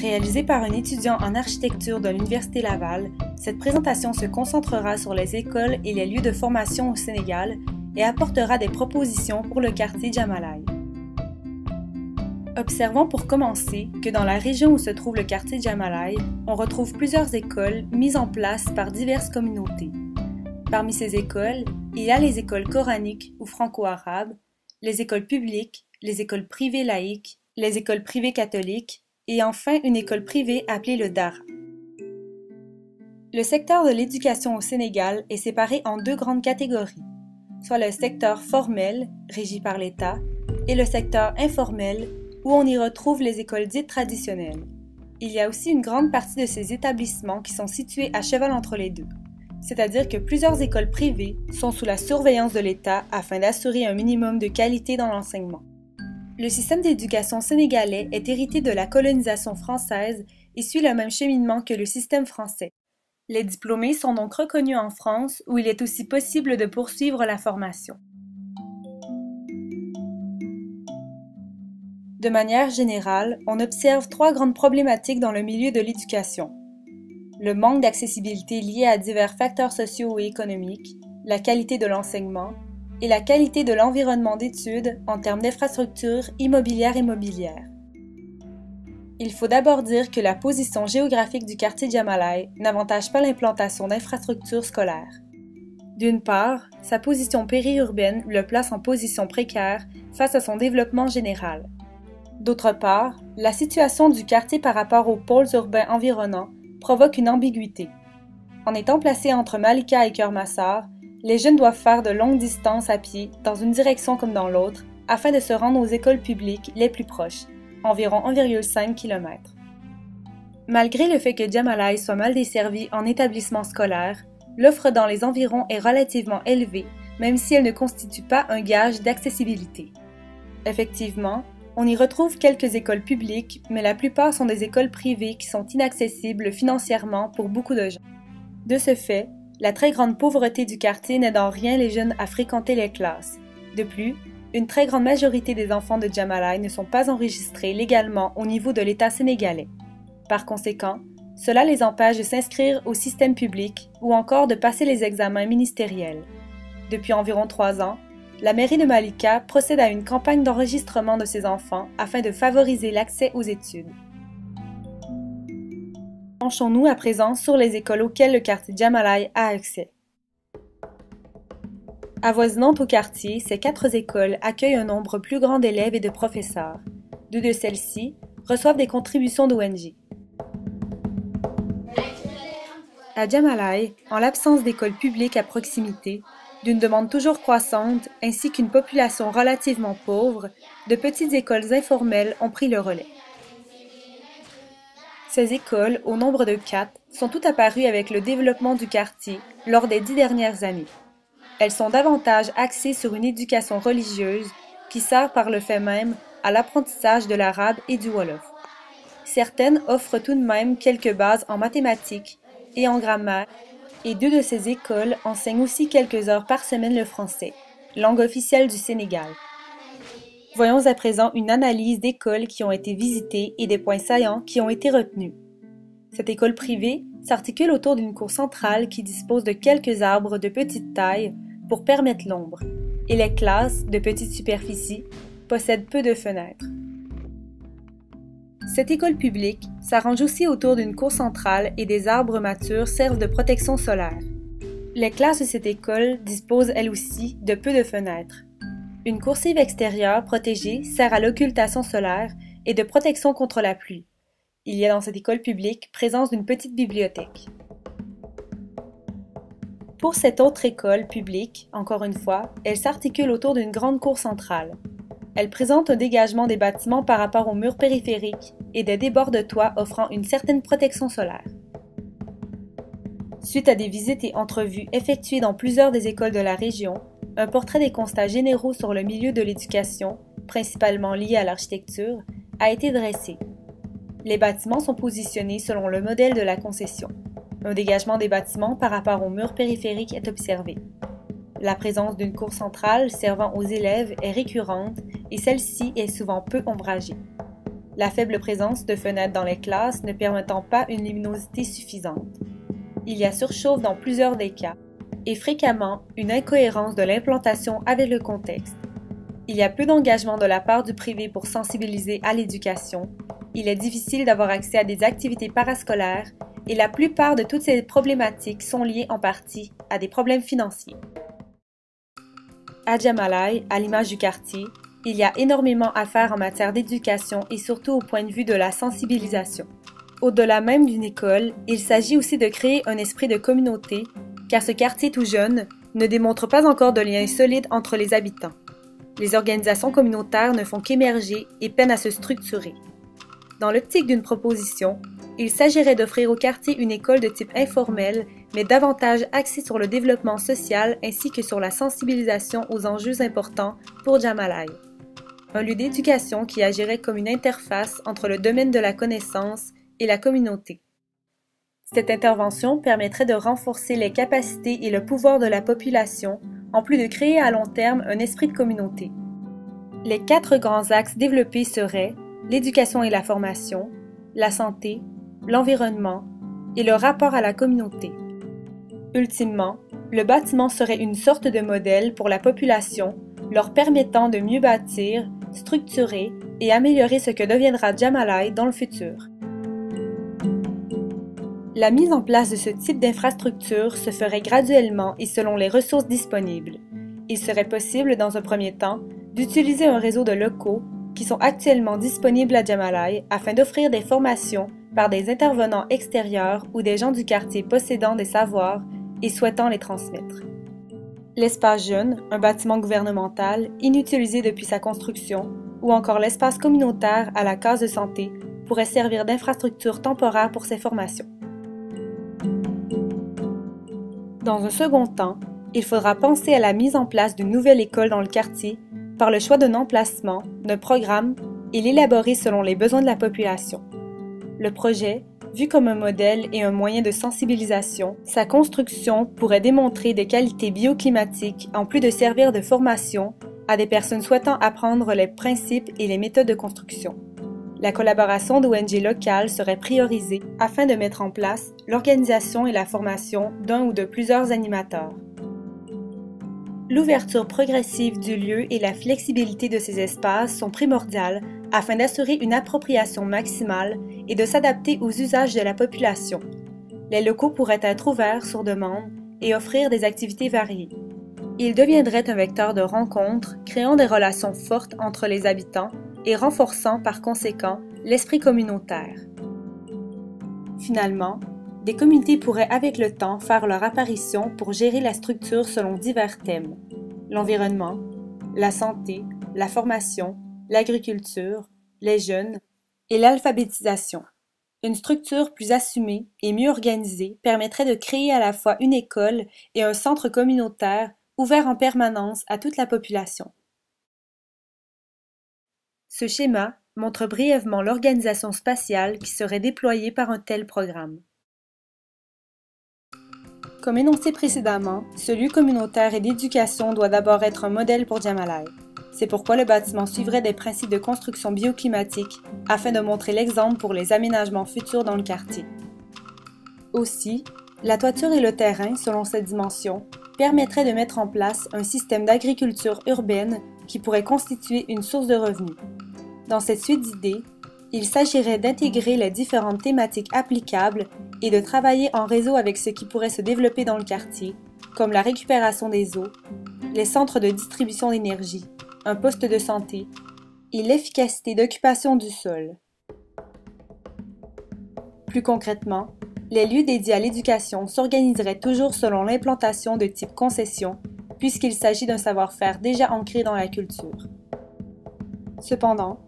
Réalisée par un étudiant en architecture de l'Université Laval, cette présentation se concentrera sur les écoles et les lieux de formation au Sénégal et apportera des propositions pour le quartier Djamalaye. Observons pour commencer que dans la région où se trouve le quartier Djamalaye, on retrouve plusieurs écoles mises en place par diverses communautés. Parmi ces écoles, il y a les écoles coraniques ou franco-arabes, les écoles publiques, les écoles privées laïques, les écoles privées catholiques, et enfin une école privée appelée le Dara. Le secteur de l'éducation au Sénégal est séparé en deux grandes catégories, soit le secteur formel, régi par l'État, et le secteur informel, où on y retrouve les écoles dites traditionnelles. Il y a aussi une grande partie de ces établissements qui sont situés à cheval entre les deux, c'est-à-dire que plusieurs écoles privées sont sous la surveillance de l'État afin d'assurer un minimum de qualité dans l'enseignement. Le système d'éducation sénégalais est hérité de la colonisation française et suit le même cheminement que le système français. Les diplômés sont donc reconnus en France où il est aussi possible de poursuivre la formation. De manière générale, on observe trois grandes problématiques dans le milieu de l'éducation. Le manque d'accessibilité lié à divers facteurs sociaux et économiques, la qualité de l'enseignement, et la qualité de l'environnement d'études en termes d'infrastructures immobilières et mobilières. Il faut d'abord dire que la position géographique du quartier Djamalaye n'avantage pas l'implantation d'infrastructures scolaires. D'une part, sa position périurbaine le place en position précaire face à son développement général. D'autre part, la situation du quartier par rapport aux pôles urbains environnants provoque une ambiguïté. En étant placé entre Malika et Keur-Massar, les jeunes doivent faire de longues distances à pied, dans une direction comme dans l'autre, afin de se rendre aux écoles publiques les plus proches, environ 1,5 km. Malgré le fait que Djamalaye soit mal desservie en établissement scolaire, l'offre dans les environs est relativement élevée, même si elle ne constitue pas un gage d'accessibilité. Effectivement, on y retrouve quelques écoles publiques, mais la plupart sont des écoles privées qui sont inaccessibles financièrement pour beaucoup de gens. De ce fait, la très grande pauvreté du quartier n'aide en rien les jeunes à fréquenter les classes. De plus, une très grande majorité des enfants de Djamalaye ne sont pas enregistrés légalement au niveau de l'État sénégalais. Par conséquent, cela les empêche de s'inscrire au système public ou encore de passer les examens ministériels. Depuis environ 3 ans, la mairie de Malika procède à une campagne d'enregistrement de ces enfants afin de favoriser l'accès aux études. Penchons-nous à présent sur les écoles auxquelles le quartier Djamalaye a accès. Avoisinantes au quartier, ces 4 écoles accueillent un nombre plus grand d'élèves et de professeurs. 2 de celles-ci reçoivent des contributions d'ONG. À Djamalaye, en l'absence d'écoles publiques à proximité, d'une demande toujours croissante ainsi qu'une population relativement pauvre, de petites écoles informelles ont pris le relais. Ces écoles, au nombre de 4, sont toutes apparues avec le développement du quartier lors des 10 dernières années. Elles sont davantage axées sur une éducation religieuse qui sert par le fait même à l'apprentissage de l'arabe et du wolof. Certaines offrent tout de même quelques bases en mathématiques et en grammaire, et 2 de ces écoles enseignent aussi quelques heures par semaine le français, langue officielle du Sénégal. Voyons à présent une analyse d'écoles qui ont été visitées et des points saillants qui ont été retenus. Cette école privée s'articule autour d'une cour centrale qui dispose de quelques arbres de petite taille pour permettre l'ombre, et les classes, de petite superficie, possèdent peu de fenêtres. Cette école publique s'arrange aussi autour d'une cour centrale et des arbres matures servent de protection solaire. Les classes de cette école disposent elles aussi de peu de fenêtres. Une coursive extérieure protégée sert à l'occultation solaire et de protection contre la pluie. Il y a dans cette école publique présence d'une petite bibliothèque. Pour cette autre école publique, encore une fois, elle s'articule autour d'une grande cour centrale. Elle présente un dégagement des bâtiments par rapport aux murs périphériques et des débords de toit offrant une certaine protection solaire. Suite à des visites et entrevues effectuées dans plusieurs des écoles de la région, un portrait des constats généraux sur le milieu de l'éducation, principalement lié à l'architecture, a été dressé. Les bâtiments sont positionnés selon le modèle de la concession. Un dégagement des bâtiments par rapport aux murs périphériques est observé. La présence d'une cour centrale servant aux élèves est récurrente et celle-ci est souvent peu ombragée. la faible présence de fenêtres dans les classes ne permettant pas une luminosité suffisante. Il y a surchauffe dans plusieurs des cas, et fréquemment une incohérence de l'implantation avec le contexte. Il y a peu d'engagement de la part du privé pour sensibiliser à l'éducation, il est difficile d'avoir accès à des activités parascolaires, et la plupart de toutes ces problématiques sont liées en partie à des problèmes financiers. À Djamalai, à l'image du quartier, il y a énormément à faire en matière d'éducation et surtout au point de vue de la sensibilisation. Au-delà même d'une école, il s'agit aussi de créer un esprit de communauté, car ce quartier tout jeune ne démontre pas encore de lien solide entre les habitants. Les organisations communautaires ne font qu'émerger et peinent à se structurer. Dans l'optique d'une proposition, il s'agirait d'offrir au quartier une école de type informel, mais davantage axée sur le développement social ainsi que sur la sensibilisation aux enjeux importants pour Djamalai. Un lieu d'éducation qui agirait comme une interface entre le domaine de la connaissance et la communauté. Cette intervention permettrait de renforcer les capacités et le pouvoir de la population, en plus de créer à long terme un esprit de communauté. Les 4 grands axes développés seraient l'éducation et la formation, la santé, l'environnement et le rapport à la communauté. Ultimement, le bâtiment serait une sorte de modèle pour la population, leur permettant de mieux bâtir, structurer et améliorer ce que deviendra Djamalai dans le futur. La mise en place de ce type d'infrastructure se ferait graduellement et selon les ressources disponibles. Il serait possible, dans un premier temps, d'utiliser un réseau de locaux qui sont actuellement disponibles à Djamalai afin d'offrir des formations par des intervenants extérieurs ou des gens du quartier possédant des savoirs et souhaitant les transmettre. L'espace jeune, un bâtiment gouvernemental inutilisé depuis sa construction, ou encore l'espace communautaire à la case de santé pourraient servir d'infrastructure temporaire pour ces formations. Dans un second temps, il faudra penser à la mise en place d'une nouvelle école dans le quartier par le choix d'un emplacement, d'un programme et l'élaborer selon les besoins de la population. Le projet, vu comme un modèle et un moyen de sensibilisation, sa construction pourrait démontrer des qualités bioclimatiques en plus de servir de formation à des personnes souhaitant apprendre les principes et les méthodes de construction. La collaboration d'ONG locales serait priorisée afin de mettre en place l'organisation et la formation d'un ou de plusieurs animateurs. L'ouverture progressive du lieu et la flexibilité de ces espaces sont primordiales afin d'assurer une appropriation maximale et de s'adapter aux usages de la population. Les locaux pourraient être ouverts sur demande et offrir des activités variées. Ils deviendraient un vecteur de rencontre, créant des relations fortes entre les habitants et renforçant par conséquent l'esprit communautaire. Finalement, des comités pourraient avec le temps faire leur apparition pour gérer la structure selon divers thèmes: l'environnement, la santé, la formation, l'agriculture, les jeunes et l'alphabétisation. Une structure plus assumée et mieux organisée permettrait de créer à la fois une école et un centre communautaire ouvert en permanence à toute la population. Ce schéma montre brièvement l'organisation spatiale qui serait déployée par un tel programme. Comme énoncé précédemment, ce lieu communautaire et d'éducation doit d'abord être un modèle pour Djamalai. C'est pourquoi le bâtiment suivrait des principes de construction bioclimatique afin de montrer l'exemple pour les aménagements futurs dans le quartier. Aussi, la toiture et le terrain, selon cette dimension, permettraient de mettre en place un système d'agriculture urbaine qui pourrait constituer une source de revenus. Dans cette suite d'idées, il s'agirait d'intégrer les différentes thématiques applicables et de travailler en réseau avec ce qui pourrait se développer dans le quartier, comme la récupération des eaux, les centres de distribution d'énergie, un poste de santé et l'efficacité d'occupation du sol. Plus concrètement, les lieux dédiés à l'éducation s'organiseraient toujours selon l'implantation de type concession, puisqu'il s'agit d'un savoir-faire déjà ancré dans la culture. Cependant,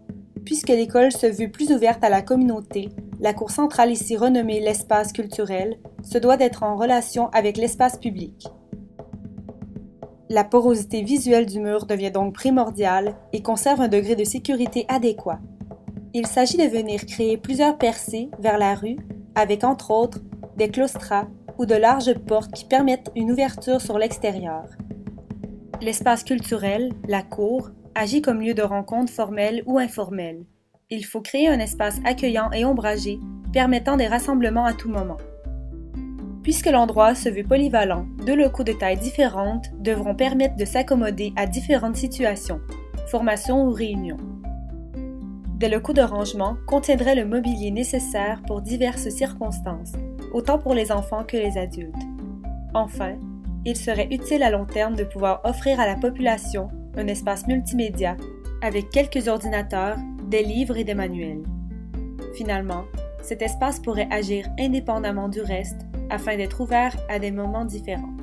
puisque l'école se veut plus ouverte à la communauté, la cour centrale ici renommée l'espace culturel se doit d'être en relation avec l'espace public. La porosité visuelle du mur devient donc primordiale et conserve un degré de sécurité adéquat. Il s'agit de venir créer plusieurs percées vers la rue avec entre autres des claustras ou de larges portes qui permettent une ouverture sur l'extérieur. L'espace culturel, la cour, agit comme lieu de rencontre formel ou informel. il faut créer un espace accueillant et ombragé, permettant des rassemblements à tout moment. Puisque l'endroit se veut polyvalent, 2 locaux de taille différente devront permettre de s'accommoder à différentes situations, formations ou réunions. Des locaux de rangement contiendraient le mobilier nécessaire pour diverses circonstances, autant pour les enfants que les adultes. Enfin, il serait utile à long terme de pouvoir offrir à la population un espace multimédia avec quelques ordinateurs, des livres et des manuels. Finalement, cet espace pourrait agir indépendamment du reste afin d'être ouvert à des moments différents.